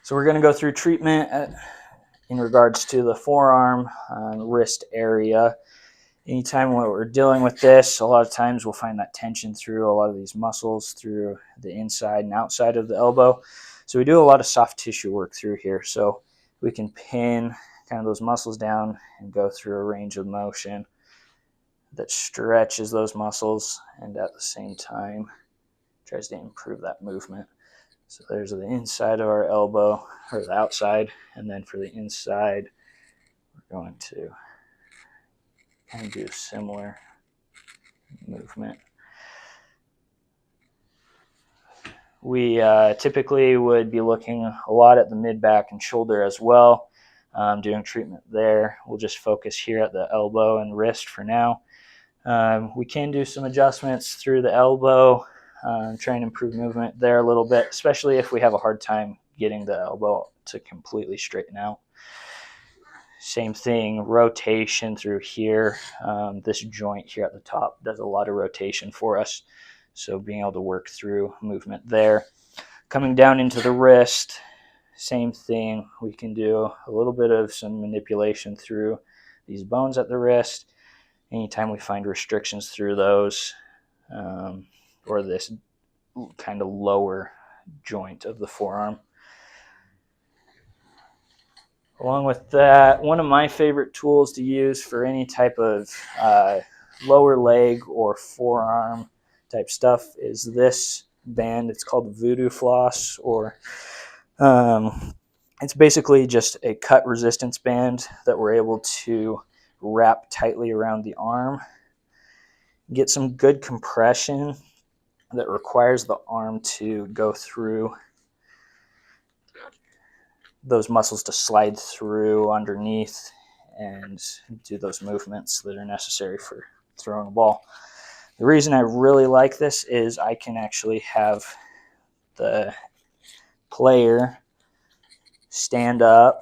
So we're going to go through treatment in regards to the forearm, wrist area. Anytime when we're dealing with this, a lot of times we'll find that tension through a lot of these muscles through the inside and outside of the elbow. So we do a lot of soft tissue work through here. So we can pin kind of those muscles down and go through a range of motion that stretches those muscles and at the same time tries to improve that movement. So there's the inside of our elbow, or the outside, and then for the inside, we're going to kind of do a similar movement. We typically would be looking a lot at the mid back and shoulder as well, doing treatment there. We'll just focus here at the elbow and wrist for now. We can do some adjustments through the elbow, try and improve movement there a little bit, especially if we have a hard time getting the elbow to completely straighten out. Same thing, rotation through here. This joint here at the top does a lot of rotation for us, so being able to work through movement there. Coming down into the wrist, same thing. We can do a little bit of some manipulation through these bones at the wrist. Anytime we find restrictions through those, or this kind of lower joint of the forearm. Along with that, one of my favorite tools to use for any type of lower leg or forearm type stuff is this band. It's called Voodoo Floss, or it's basically just a cut resistance band that we're able to wrap tightly around the arm, get some good compression that requires the arm to go through those muscles to slide through underneath and do those movements that are necessary for throwing a ball. The reason I really like this is I can actually have the player stand up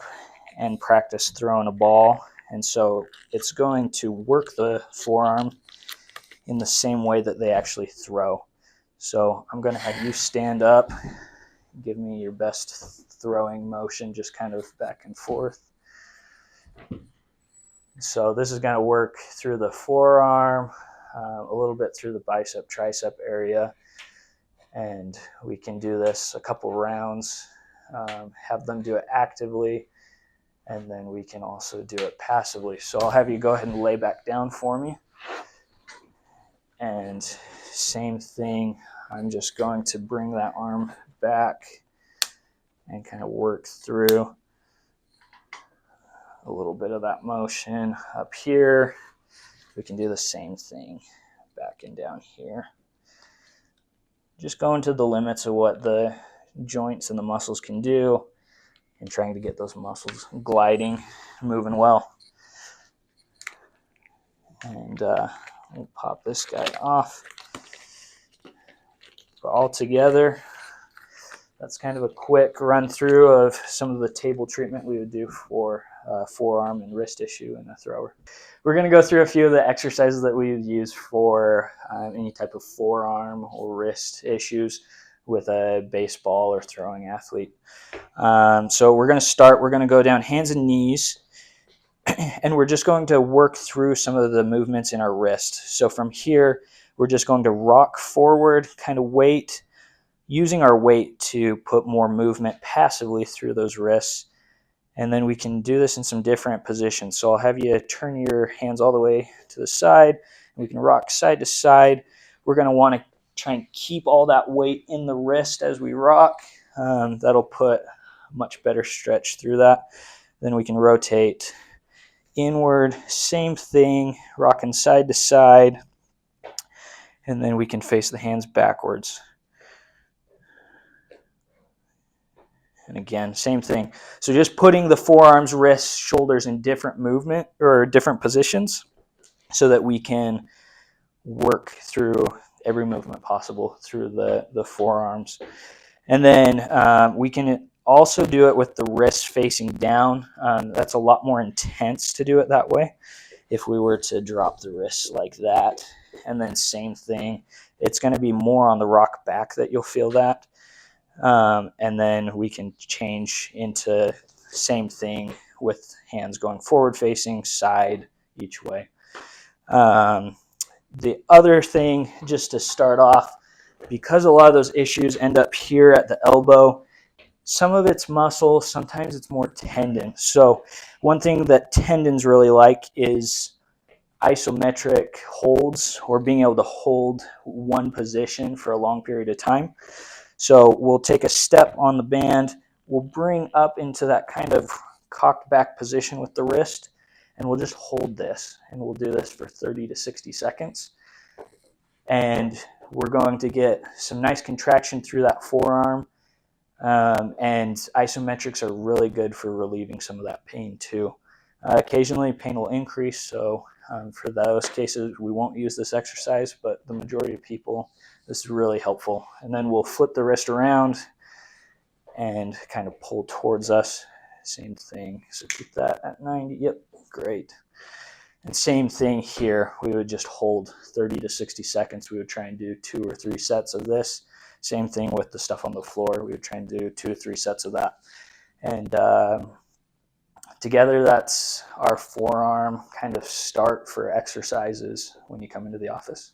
and practice throwing a ball, and so it's going to work the forearm in the same way that they actually throw. So I'm going to have you stand up, give me your best throwing motion, just kind of back and forth. So this is going to work through the forearm, a little bit through the bicep, tricep area, and we can do this a couple rounds, have them do it actively, and then we can also do it passively. So I'll have you go ahead and lay back down for me. And same thing, I'm just going to bring that arm back and kind of work through a little bit of that motion up here. We can do the same thing back and down here. Just going to the limits of what the joints and the muscles can do and trying to get those muscles gliding, moving well. And we'll pop this guy off. But all together, that's kind of a quick run through of some of the table treatment we would do for forearm and wrist issue in a thrower. We're going to go through a few of the exercises that we would use for any type of forearm or wrist issues with a baseball or throwing athlete. So we're going to go down hands and knees, and we're just going to work through some of the movements in our wrist. So from here, we're just going to rock forward, kind of weight, using our weight to put more movement passively through those wrists. And then we can do this in some different positions. So I'll have you turn your hands all the way to the side, and we can rock side to side. We're going to want to try and keep all that weight in the wrist as we rock. That'll put much better stretch through that. Then we can rotate inward, same thing, rocking side to side, and then we can face the hands backwards. And again, same thing. So just putting the forearms, wrists, shoulders in different movement or different positions so that we can work through every movement possible through the forearms. And then we can also do it with the wrists facing down. That's a lot more intense to do it that way if we were to drop the wrists like that. And then same thing, it's going to be more on the rock back that you'll feel that. And then we can change into same thing with hands going forward facing, side, each way. The other thing, just to start off, because a lot of those issues end up here at the elbow, some of it's muscle, sometimes it's more tendon. So one thing that tendons really like is isometric holds, or being able to hold one position for a long period of time. So we'll take a step on the band, we'll bring up into that kind of cocked back position with the wrist, and we'll just hold this, and we'll do this for 30 to 60 seconds. And we're going to get some nice contraction through that forearm. And isometrics are really good for relieving some of that pain too. Occasionally pain will increase, so for those cases we won't use this exercise, but the majority of people, this is really helpful. And then we'll flip the wrist around and kind of pull towards us. Same thing, so keep that at 90. Yep, great. And same thing here, we would just hold 30 to 60 seconds. We would try and do 2 or 3 sets of this. Same thing with the stuff on the floor. We would try and do 2 or 3 sets of that. And together, that's our forearm kind of start for exercises when you come into the office.